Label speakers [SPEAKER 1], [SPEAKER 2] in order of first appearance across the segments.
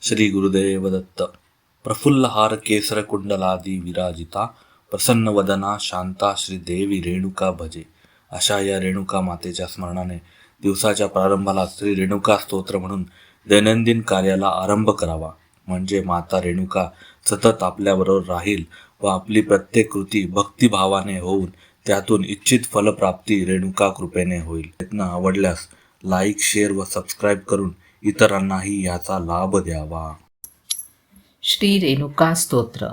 [SPEAKER 1] श्री गुरुदेव दत्त. प्रफुल्लहार केसर कुंडलादी विराजिता, प्रसन्न वदना शांता श्री देवी रेणुका भजे. अशा या रेणुका मातेच्या स्मरणाने दिवसाच्या प्रारंभाला श्री रेणुका स्तोत्र म्हणून दैनंदिन कार्याला आरंभ करावा. म्हणजे माता रेणुका सतत आपल्याबरोबर राहील व आपली प्रत्येक कृती भक्तिभावाने होऊन त्यातून इच्छित फलप्राप्ती रेणुका कृपेने होईल. प्रयत्न आवडल्यास लाईक, शेअर व सबस्क्राईब करून इतरांनाही याचा लाभ द्यावा.
[SPEAKER 2] श्री रेणुका स्तोत्र.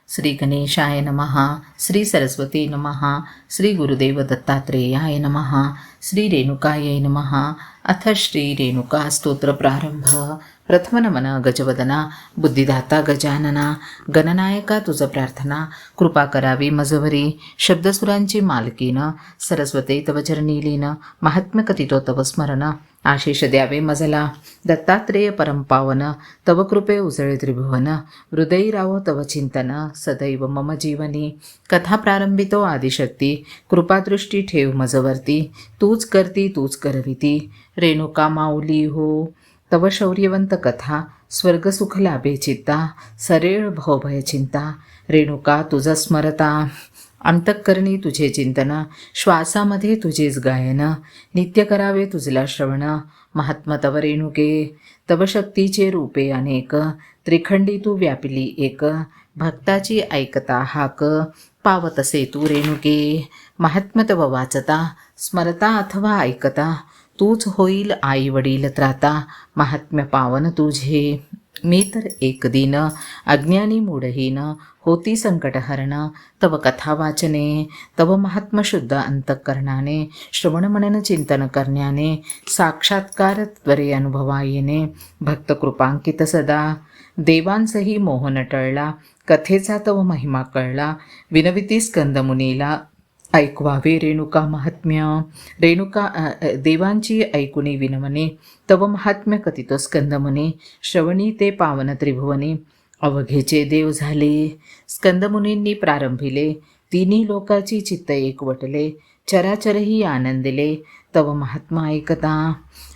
[SPEAKER 2] श्री गणेशाय नमः. श्री सरस्वती नमः. श्री गुरुदेव दत्तात्रेयाय नमः. श्री रेणुकायै नमः. अथ श्री रेणुका स्तोत्र प्रारंभ. प्रथम नमन गजवदना, बुद्धिदाता गजानना, गणनायका तुझ प्रार्थना, कृपा करावी मजवरी. शब्दसुरांची मालकीन, सरस्वते तव चरणी लीन, महात्म्य कथितो तव स्मरण, आशिष द्यावे मजला. दत्तात्रेय परमपावन, तव कृपे उजळे त्रिभुवन, हृदयी राहो तव चिंतन, सदैव मम जीवनी. कथा प्रारंभितो आदिशक्ती, कृपादृष्टी ठेव मजवरती, तूच करती तूच करविती. रेणुका माऊली हो, तव शौर्यवंत कथा, स्वर्ग सुख लाभे चित्ता, सरेळ भवभय चिंता. रेणुका तुझ स्मरता, अंतःकरणी तुझे चिंतन, श्वासामध्ये तुझेच गायन, नित्य करावे तुझला श्रवण. महात्मा तव रेणुके, तव शक्तीचे रूपे अनेक, त्रिखंडी तू व्यापिली एक, भक्ताची ऐकता हाक, पावतसे तू रेणुके. महात्म्य तव वाचता, स्मरता अथवा ऐकता, तूच होईल आई वडील त्राता. महात्म्य पावन तुझे, मी तर एक दिन, अज्ञानी मूढहीन, होती संकटहरण. तव कथा वाचने, तव महात्म शुद्ध अंतःकरणाने, श्रवण मनन चिंतन करण्याने, साक्षात्कार त्वरे अनुभवा येणे. भक्त कृपांकित सदा, देवांसही मोहन टळला, कथेचा तव महिमा कळला. विनविती स्कंदमुनीला, ऐकवावे रेणुका महात्म्य. रेणुका देवांची ऐकुनी विनवणे, तव महात्म्य कथितो स्कंदमुनी. श्रवणी ते पावन त्रिभुवनी, अवघेचे देव झाले. स्कंदमुनींनी प्रारंभिले, तिन्ही लोकाची चित्त एकवटले, चराचरही आनंदिले, तव महात्मा ऐकता.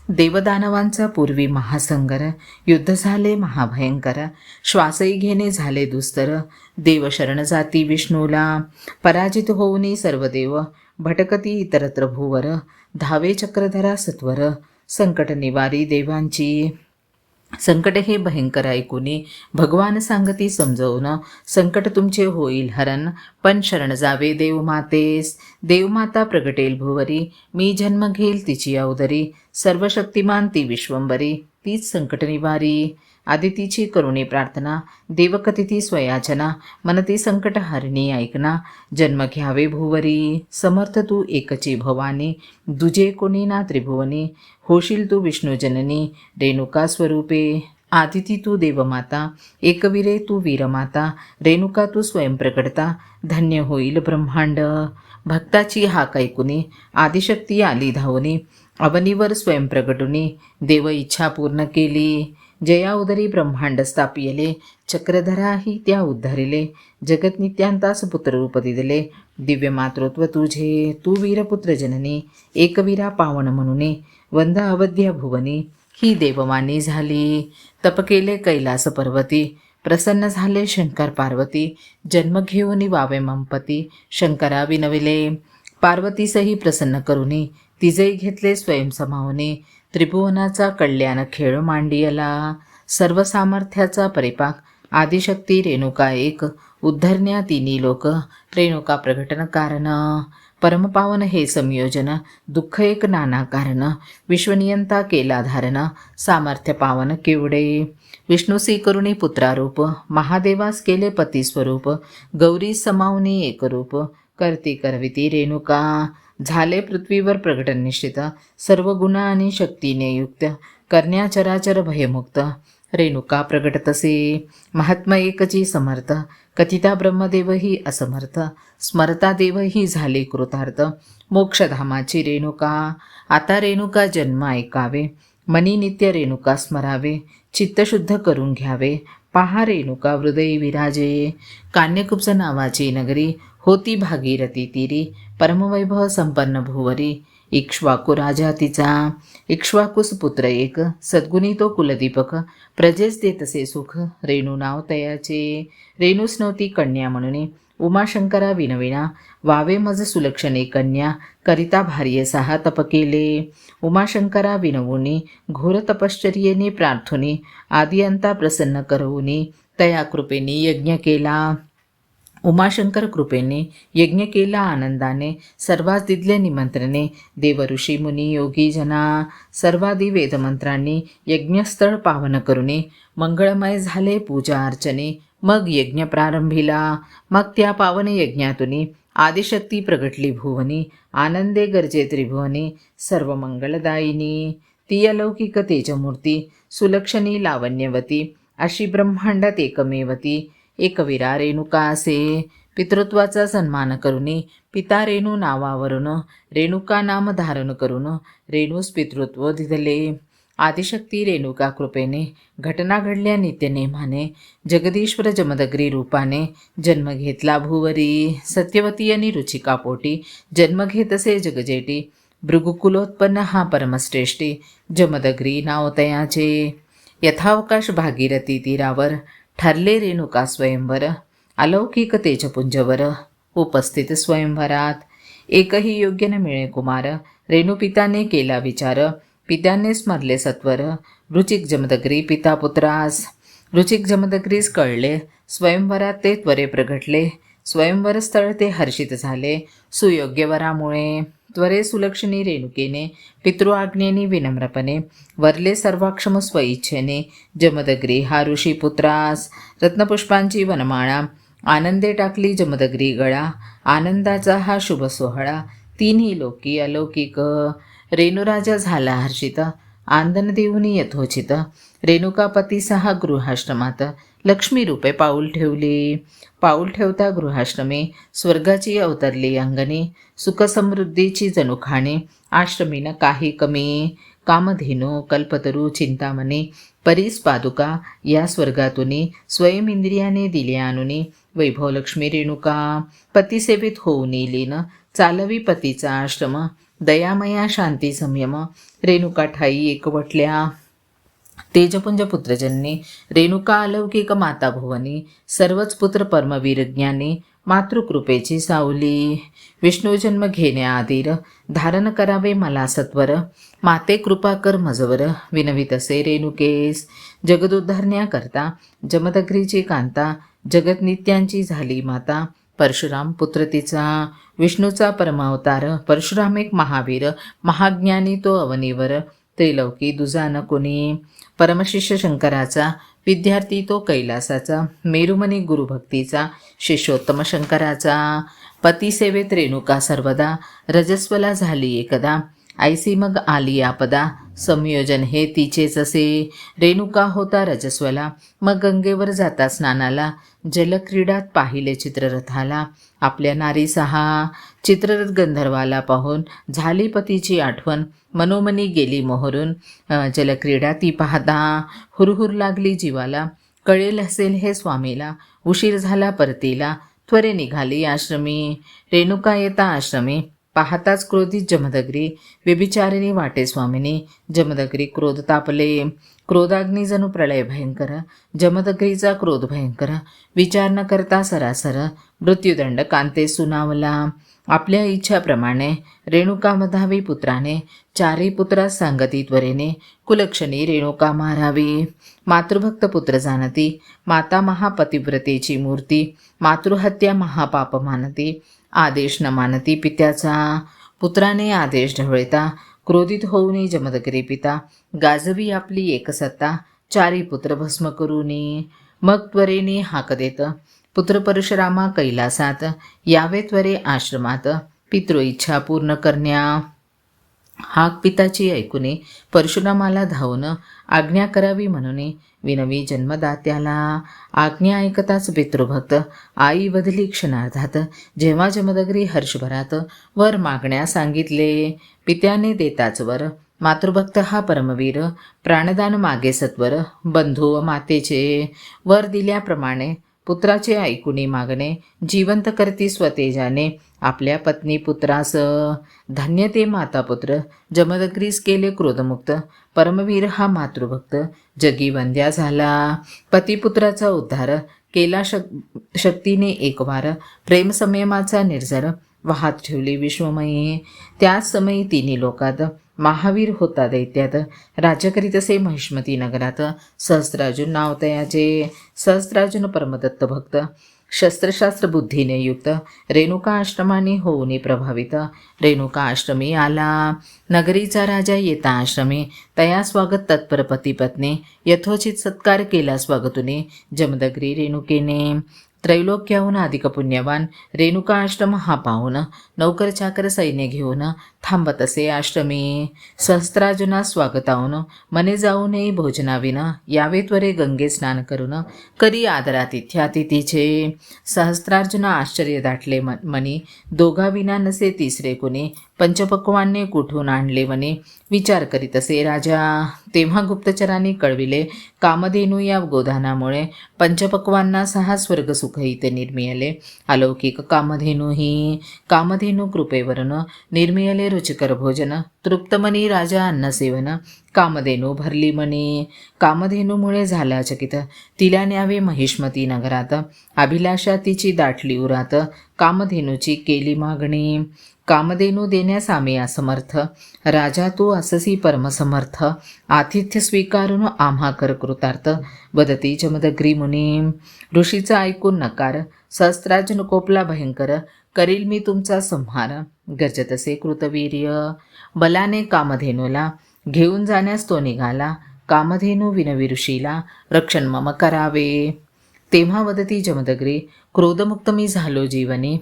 [SPEAKER 2] देवदानवांचा पूर्वी महासंगर, युद्ध झाले महाभयंकर, श्वासही घेणे झाले दुस्तर. देव शरण जाती विष्णूला, पराजित होऊनी सर्व देव, भटकती इतरत्र भूवर, धावे चक्रधरा सत्वर. संकट निवारी देवांची, संकट हे भयंकर ऐकुनी, भगवान सांगती समजवून, संकट तुमचे होईल हरण, पण शरण जावे देवमातेस. देवमाता प्रगटेल भुवरी, मी जन्म घेईल तिची अवदरी. सर्वशक्तिमान ती विश्वंबरी, तीच संकट निवारी. आदितीची करुणी प्रार्थना, देवकथिती स्वयाचना, मनती संकट हरणी ऐकना. जन्म घ्यावे भुवरी, समर्थ तू एकची भवानी, दुजे कोणी ना त्रिभुवनी. होशील तू विष्णुजननी, रेणुका स्वरूपे. आदिती तू देवमाता, एकवीरे तू वीरमाता. रेणुका तू स्वयंप्रकटता, धन्य होईल ब्रह्मांड. भक्ताची हाक ऐकुनी, आदिशक्ती आली धावनी, अवनीवर स्वयंप्रकटुनी. देव इच्छा पूर्ण केली, जया उदरी ब्रह्मांड स्थापियले. चक्रधराही त्या उद्धारिले, जगत नित्यांतास पुत्ररूप दिले. दिव्य मातृत्व तुझे, तू वीरपुत्र जननी, एकवीरा पावन म्हणूने. वंद अवध्या भुवनी, ही देवमानी झाली. तप केले कैलास पर्वती, प्रसन्न झाले शंकर पार्वती. जन्म घेऊन वावे मंपती, शंकरा विनविले. पार्वतीसही प्रसन्न करुनी, तिजई घेतले स्वयं समावने. त्रिभुवनाचा कल्याण खेळ मांडियला, सर्व सामर्थ्याचा परिपाक. आदिशक्ती रेणुका एक, उद्धरण्या तिन्ही लोक. रेणुका प्रगटन कारण, परमपावन हे संयोजन. दुःख एक नाना कारण, विश्वनियंता केला धारण. सामर्थ्य पावन केवडे, विष्णुसी करुणी पुत्रारूप. महादेवास केले पती स्वरूप, गौरी समावनी एकरूप. करती करविती रेणुका, झाले पृथ्वीवर प्रगट निश्चित. सर्व गुणा आणि शक्तीने युक्त, करण्या चराचर भयमुक्त. रेणुका प्रगट तसे, महात्मा एकची समर्थ. कथिता ब्रह्मदेवही असमर्थ, स्मरता देवही झाले कृतार्थ. मोक्षधामाची रेणुका, आता रेणुका जन्म ऐकावे. मनी नित्य रेणुका स्मरावे, चित्तशुद्ध करून घ्यावे. पहा रेणुका हृदयी विराजे, कान्यकुब्ज नावाची नगरी. होती भागीरथी तीरी, परमवैभव संपन्न भुवरी. इक्ष्वाकू राजा तिचा. इक्ष्वाकूस पुत्र एक, सद्गुणी तो कुलदीपक. प्रजेस देतसे सुख, रेणू नाव तयाचे. रेणूस नव्हती कन्या म्हणून, उमाशंकरा विनविना. वावे मज सुलक्षणे कन्या, करिता भार्ये सहा तप केले. उमाशंकरा विनवुनी, घोर तपश्चर्येने प्रार्थुनी. आदि अंता प्रसन्न करवुनी, तया कृपेने यज्ञ केला. उमाशंकर कृपेने यज्ञ केला आनंदाने. सर्वास दिदले निमंत्रणे, देव ऋषी मुनी योगी जना. सर्वादी वेदमंत्रांनी यज्ञस्थळ पावन करुणे. मंगळमय झाले पूजा अर्चने, मग यज्ञ प्रारंभिला. मग त्या पावन यज्ञातुनी आदिशक्ती प्रगटली भुवनी. आनंदे गर्जे त्रिभुवनी, सर्व मंगलदायिनी. ती अलौकिक तेजमूर्ती, सुलक्षणी लावण्यवती. अशी ब्रह्मांडात एकमेवती, एकवीरा रेणुका असे. पितृत्वाचा सन्मान करुनी, पिता रेणू नावावरून. रेणुका नाम धारण करून, रेणूस पितृत्व दिधले. आदिशक्ती रेणुका कृपेने, घटना घडल्या नित्यनेमाने. जगदीश्वर जमदग्री रूपाने, जन्म घेतला भुवरी. सत्यवती आणि रुचिका पोटी, जन्म घेतसे जगजेटी. भृगुकुलोत्पन्न हा परमश्रेष्ठी, जमदग्री नाव तयाचे. यथावकाश भागीरथी तीरावर, ठरले रेणुका स्वयंवर. अलौकिक तेजपुंजवर, उपस्थित स्वयंवरात. एकही योग्य न मिळे कुमार, रेणुपिताने केला विचार. पित्याने स्मरले सत्वर, रुचिक जमदग्री पिता पुत्रास. रुचिक जमदग्रीस कळले, स्वयंवरात ते त्वरे प्रगटले. स्वयंवर स्थळ ते हर्षित झाले, सुयोग्य वरामुळे. त्वरे सुलक्षणी रेणुकेने, पितृआज्ञेने विनम्रपणे. वरले सर्वाक्षम स्वइच्छेने, जमदग्री हा ऋषी पुत्रास. रत्नपुष्पांची वनमाळा, आनंदे टाकली जमदग्री गळा. आनंदाचा हा शुभ सोहळा, तिन्ही लोकी अलौकिक. रेणुराजा झाला हर्षित, आंदन देऊनी यथोचित. रेणुकापती सहा गृहाश्रमात, लक्ष्मी रूपे पाऊल ठेवली. पाऊल ठेवता गृहाश्रमे, स्वर्गाची अवतरली अंगणी. सुखसमृद्धीची जणुखाणी, आश्रमीन काही कमी. कामधेनू कल्पतरू चिंतामणी, परीस पादुका या स्वर्गातुनी. स्वयं इंद्रियाने दिले आणुनी, वैभवलक्ष्मी रेणुका. पतिसेवेत होऊन लीन, चालवी पतीचा आश्रम. दयामया शांती संयम, रेणुका ठाई एकवटल्या. तेजपुंज पुत्रजन्नी, रेणुका अलौकिक माता भुवनी. सर्वच पुत्र परमवीर ज्ञानी, मातृकृपेची सावली. विष्णू जन्म घेण्याआधीर, धारण करावे मला सत्वर. माते कृपा कर मजवर, विनवितसे रेणुकेस. जगदुद्धारण्याकरता, जमदग्रीची कांता. जगतनित्यांची झाली माता, परशुराम पुत्र तिचा. विष्णूचा परमावतार, परशुराम एक महावीर. महाज्ञानी तो अवनीवर, त्रिलोकी दुजा न कोणी. परमशिष्य शंकराचा, विद्यार्थी तो कैलासाचा. मेरुमणी गुरुभक्तीचा, शिष्योत्तम शंकराचा. पतिसेवेत रेणुका सर्वदा, रजस्वला झाली एकदा. ऐसी मग आली आपदा, संयोजन हे तिचेच असे. रेणुका होता रजस्वला, मग गंगेवर जाता स्नानाला. जलक्रीडात पाहिले चित्ररथाला, आपल्या नारी सहा. चित्ररथ गंधर्वाला पाहून, झाली पतीची आठवण. मनोमनी गेली मोहरून, जलक्रीडा ती पाहता. हुरहुर लागली जीवाला, कळेल असेल हे स्वामीला. उशीर झाला परतीला, त्वरे निघाली आश्रमी. रेणुका येता आश्रमी, पाहताच क्रोधित जमदग्री. व्यभिचारिणी वाटे स्वामिनी, जमदग्री क्रोध तापले. क्रोधाग्नी जणू प्रलय भयंकर, जमदग्रीचा क्रोध भयंकर. विचार न करता सरासर, मृत्युदंड कांते सुनावला. आपल्या इच्छाप्रमाणे रेणुका मधावी पुत्राने. चारी पुत्रास सांगती त्वरेने, कुलक्षणी रेणुका मारावी. मातृभक्त पुत्र जाणती, माता महापतिव्रतेची मूर्ती. मातृहत्या महापाप मानती, आदेश न मानती पित्याचा. पुत्राने आदेश ढवळता, क्रोधित होऊनी जमदग्री पिता. गाजवी आपली एकसत्ता, चारी पुत्र भस्म करूनी. मग त्वरेने हाक देत, पुत्र परशुरामा कैलासात. यावे त्वरे आश्रमात, पितृ इच्छा पूर्ण करण्या. हाक पिताची ऐकुनी, परशुरामाला धावून. आज्ञा करावी म्हणून, विनवी जन्मदात्याला. आज्ञा ऐकताच पितृभक्त, आई वधली क्षणार्धात. जेव्हा जमदग्री हर्षभरात, वर मागण्या सांगितले. पित्याने देताच वर, मातृभक्त हा परमवीर. प्राणदान मागे सत्वर, बंधू व मातेचे. वर दिल्याप्रमाणे पुत्राचे ऐकुनी मागणे जिवंत करती स्वतेजाने. आपल्या पत्नी पुत्रास धन्य ते माता पुत्र. जमदग्रीस केले क्रोधमुक्त. परमवीर हा मातृभक्त. जगी वंद्या झाला पतिपुत्राचा उद्धार. केला शक्तीने एक वार. प्रेम संयमाचा निर्जर. वाहात ठेवली विश्वमयी. त्याच समयी तिन्ही लोकात. महावीर होता दैत्यात. राज्य करीत असे महिष्मती नगरात. सहस्त्रार्जुन नाव तयाचे. सहस्त्रार्जुन परमदत्त भक्त. शस्त्रशास्त्र बुद्धीने युक्त. रेणुका आश्रमाने होऊनी प्रभावित. रेणुका आश्रमी आला नगरीचा राजा येता आश्रमी. तया स्वागत तत्पर पती पत्नी. यथोचित सत्कार केला स्वागतुने. जमदग्री रेणुकेने. त्रैलोक्याहून अधिक पुण्यवान. रेणुका आश्रम हा पाहून. नौकर चाकर सैन्य घेऊन थांबत असे आश्रमी. सहस्त्रार्जुना स्वागताहून. मने जाऊ नये भोजनाविन. यावे त्वरे गंगे स्नान करून. करी आदरातिथ्यातिथीचे. सहस्त्रार्जुना आश्चर्य दाटले मनी. दोघा विना नसे तिसरे कुणी. पंचपक्वान्ने कुठून आणले वने. विचार करीत असे राजा. तेव्हा गुप्तचरांनी कळविले कामधेनू या गोदानामुळे. पंचपक्वांना 6 स्वर्ग सुख इथे निर्मियले. अलौकिक कामधेनू ही. कामधेनू कृपेवरन निर्मियले रुचिकर भोजन. तृप्तमनी राजा अन्नसेवन. कामधेनू भरली मनी. कामधेनूमुळे झाला चकित. तिला न्यावे महिष्मती नगरात. अभिलाषा तिची दाटली उरात. कामधेनूची केली मागणी. कामधेनू देण्यास आम्ही असमर्थ. राजा तू अससी परमसमर्थ. आतिथ्य स्वीकारून आम्हा कर कृतार्थ. वदती जमदग्री मुनी. ऋषीचा ऐकून नकार. सहस्त्रार्जुन कोपला भयंकर. करील मी तुमचा संहार. गरजत असे कृतवीर्य. बलाने कामधेनूला घेऊन जाण्यास तो निघाला. कामधेनू विनवी ऋषीला. रक्षण मम करावे. तेव्हा वदती जमदग्री. क्रोधमुक्त मी झालो जीवनी.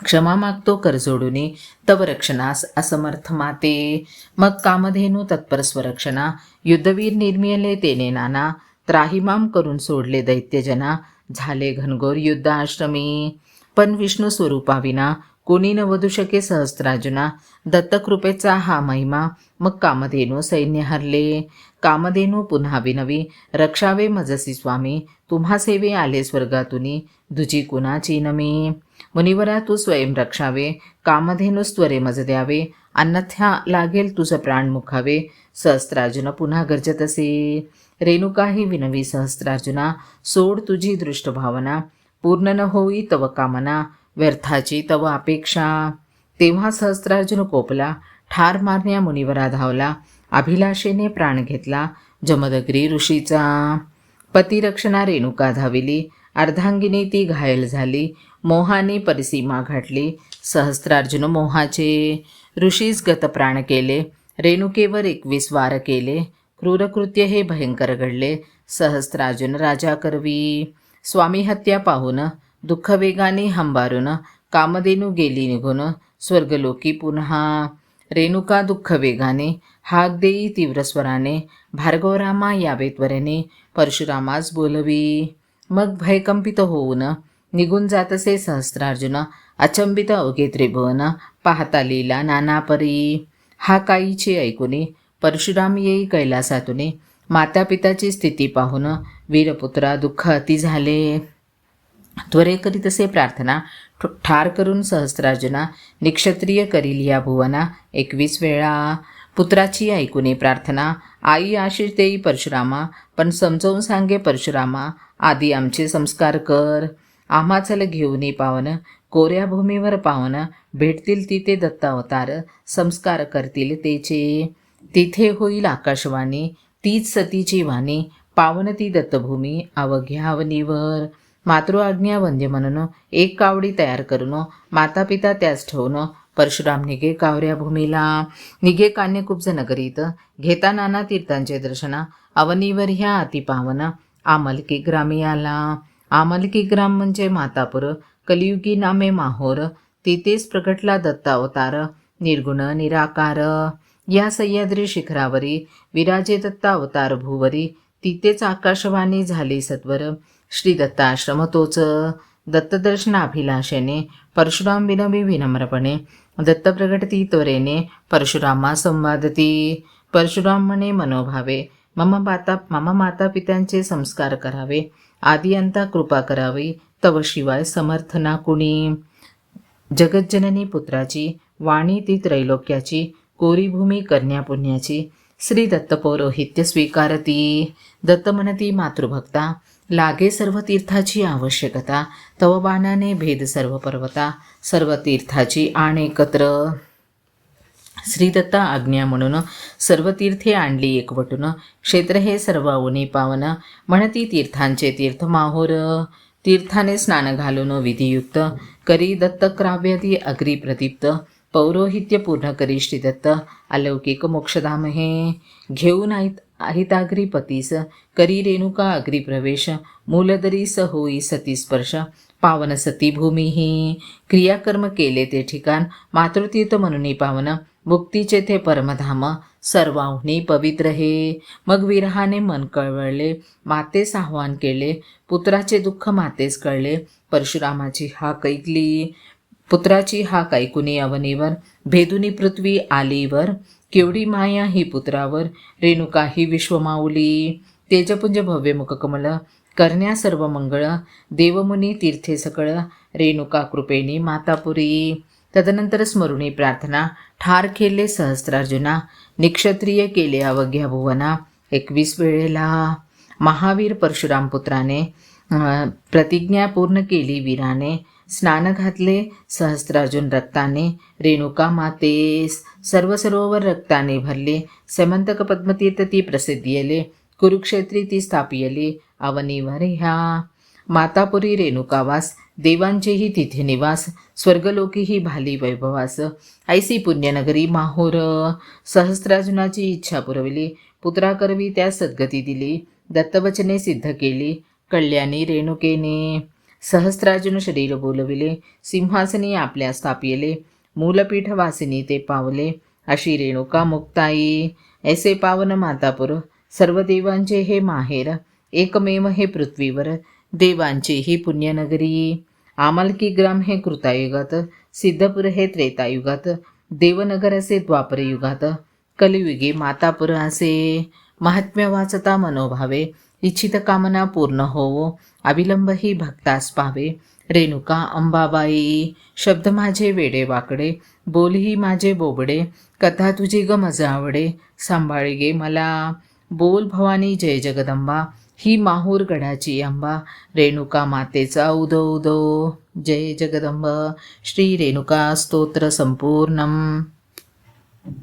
[SPEAKER 2] क्षमा मागतो कर जोडूनी. तव रक्षणास असमर्थ माते. मग कामधेनू तत्पर स्वरक्षणा. युद्धवीर निर्मियले तेने नाना. त्राहिमाम करून सोडले दैत्यजना. झाले घनघोर युद्ध आश्रमी. पण विष्णू स्वरूपाविना कोणी न वधू शके सहस्त्रार्जुना. दत्तकृपेचा हा महिमा. मग कामधेनू सैन्य हरले. कामधेनू पुन्हा विनवी. रक्षावे मजसी स्वामी. तुम्हा सेवे आले स्वर्गातुनी. दुजी कुणाची नमी. मुनिवरा तू स्वयं रक्षावे. कामधेनूस त्वरे मज द्यावे. अन्यथा लागेल तुझ प्राण मुखावे. सहस्त्रार्जुन पुन्हा गर्जत असे. रेणुकाही विनवी सहस्त्रार्जुना. सोड तुझी दृष्ट भावना. पूर्ण न होई तव कामना. व्यर्थाची तव अपेक्षा. तेव्हा सहस्त्रार्जुन कोपला. ठार मारण्या मुनिवरा धावला. अभिलाषेने प्राण घेतला जमदग्री ऋषीचा. पतिरक्षणा रेणुका धाविली. अर्धांगिनी ती घायल झाली. मोहाने परिसीमा घातली. सहस्त्रार्जुन मोहाचे. ऋषीस गत प्राण केले. रेणुकेवर 21 वार केले. क्रूरकृत्य हे भयंकर घडले. सहस्त्रार्जुन राजा करवी. स्वामी हत्या पाहून दुःख वेगाने हंबारून. कामधेनू गेली निघून स्वर्गलोकी पुन्हा. रेणुका दुःख वेगाने हाक देई तीव्र स्वराने. भार्गवरामा यावे त्वरेने. परशुरामास बोलवी. मग भयकंपित होऊन निघून जात असे सहस्त्रार्जुन. अचंबित अवघे त्रिभुवन. पाहता लीला नाना परी. हा काईची ऐकुनी. परशुराम येई कैलासातुनी. माता पिताची स्थिती पाहून वीरपुत्रा दुःख अति झाले. त्वरे करीत असे प्रार्थना. ठार करून सहस्त्रार्जुना. निक्षत्रिय करील या भुवना. 21 वेळा पुत्राची ऐकुनी प्रार्थना. आई आशिष देई परशुरामा. पण समजावून सांगे परशुरामा. आधी आमचे संस्कार कर. आम्हा चल घेऊन पावन. कोऱ्या भूमीवर पावन. भेटतील तिथे दत्तावतार. संस्कार करतील तेचे. तिथे होईल आकाशवाणी. तीच सतीची वाणी. पावन ती दत्तभूमी अवघ्या अवनीवर. मातृ आज्ञा वंद्य म्हणून एक कावडी तयार करून माता पिता त्याच ठेवून परशुराम निघे कावऱ्या भूमीला. निघे कान्यकुब्ज नगरीत. घेता नाना तीर्थांचे दर्शन. अवनीवर ह्या अतिपावन. आमलकी ग्रामी आला. आमलकी ग्राम म्हणजे मातापूर. कलियुगी नामे माहोर. तिथेच प्रगटला दत्तावतार. निर्गुण निराकार. या सह्याद्री शिखरावरी विराजे दत्तावतार भूवरी. तिथेच आकाशवाणी झाली सत्वर. श्री दत्ताश्रम तोच. दत्तदर्शनाभिलाषेने परशुराम विनवी विनम्रपणे. दत्त प्रगटती त्वरेने परशुरामा संवादती. परशुराम म्हणे मनोभावे. मम माता पित्यांचे संस्कार करावे. आदी अंता कृपा करावी तव शिवाय समर्थ ना कुणी. जगज्जननी पुत्राची वाणी ती त्रैलोक्याची, कोरी भूमी कन्या पुण्याची, श्री दत्त पौरोहित्य स्वीकारती. दत्त म्हणती मातृभक्ता, लागे सर्व तीर्थाची आवश्यकता, तव बाणाने भेद सर्व पर्वता, सर्व तीर्थाची आण एकत्र. श्री दत्ता आज्ञा म्हणून सर्व तीर्थे आणली एकवटून, क्षेत्र हे सर्व उनी पावन, म्हणती तीर्थांचे तीर्थ माहोर. तीर्थाने स्नान घालून विधियुक्त, करी दत्त क्राव्यादी अग्री प्रदीप्त, पौरोहित्य पूर्ण करी श्री दत्त, अलौकिक मोक्षधाम हे. घेऊन अहिताग्री पतीस, करी रेणुका अग्री प्रवेश, मूलदरीस होई सती स्पर्श, पावन सती भूमी ही. क्रियाकर्म केले ते ठिकाण, मातृतीर्थ म्हणून पावन, मुक्तीचे ते परमधाम, सर्वाहुनी पवित्र हे. मग विरहाने मन कळवळले, मातेस आव्हान केले, पुत्राचे दुःख मातेस कळले, परशुरामाची हाक ऐकली. पुत्राची हाक ऐकुनी अवनीवर, भेदुनी पृथ्वी आलीवर, केवढी माया ही पुत्रावर, रेणुका ही विश्वमाऊली. तेजपुंज भव्य मुखकमल, करण्या सर्व मंगळ, देवमुनी तीर्थे सकळ, रेणुका कृपेनी मातापुरी. तदनंतर स्मरुणी प्रार्थना, ठार केले सहस्त्रार्जुना, निक्षत्रिय केले अवघ्या भुवना. 21 वेळेला महावीर परशुराम पुत्राने प्रतिज्ञा पूर्ण केली वीराने, स्नान घातले सहस्त्रार्जुन रक्ताने, रेणुका मातेस सर्व सरोवर रक्ताने भरले. समंतक पद्मतीर्थ ती प्रसिद्धियले, कुरुक्षेत्री ती स्थापियली, अवनीवर ह्या. मातापुरी रेणुकावास, देवांचेही तिथे निवास, स्वर्गलोकीही भाली वैभवास, ऐसी पुण्यनगरी माहोर. सहस्त्रार्जुनाची इच्छा पुरविली, पुत्राकरवी त्या सद्गती दिली, दत्तवचने सिद्ध केली, कल्याणी रेणुकेने. सहस्त्रार्जुन शरीर बोलविले, सिंहासनी आपल्या स्थापियले, मूलपीठ वासिनी ते पावले, अशी रेणुका मुक्ताई. ऐसे पावन मातापुर, सर्व देवांचे हे माहेर, एकमेव हे पृथ्वीवर, देवांची ही पुण्यनगरी. आमलकी ग्राम हे कृतायुगात, सिद्धपुर हे त्रेतायुगात, देवनगर असे द्वापरयुगात, कलियुगी मातापुर असे. महात्म्य वाचता मनोभावे, इच्छित कामना पूर्ण होवो, अविलंब ही भक्तास पावे. रेणुका अंबाबाई, शब्द माझे वेडे वाकडे, बोल ही माझे बोबडे, कथा तुझी ग मज आवडे, सांभाळी गे मला. बोल भवानी जय जगदंबा, ही माहूर गडाची अंबा, रेणुका मातेचा उदो उदो. जय जगदंब. श्री रेणुका स्तोत्र संपूर्णम.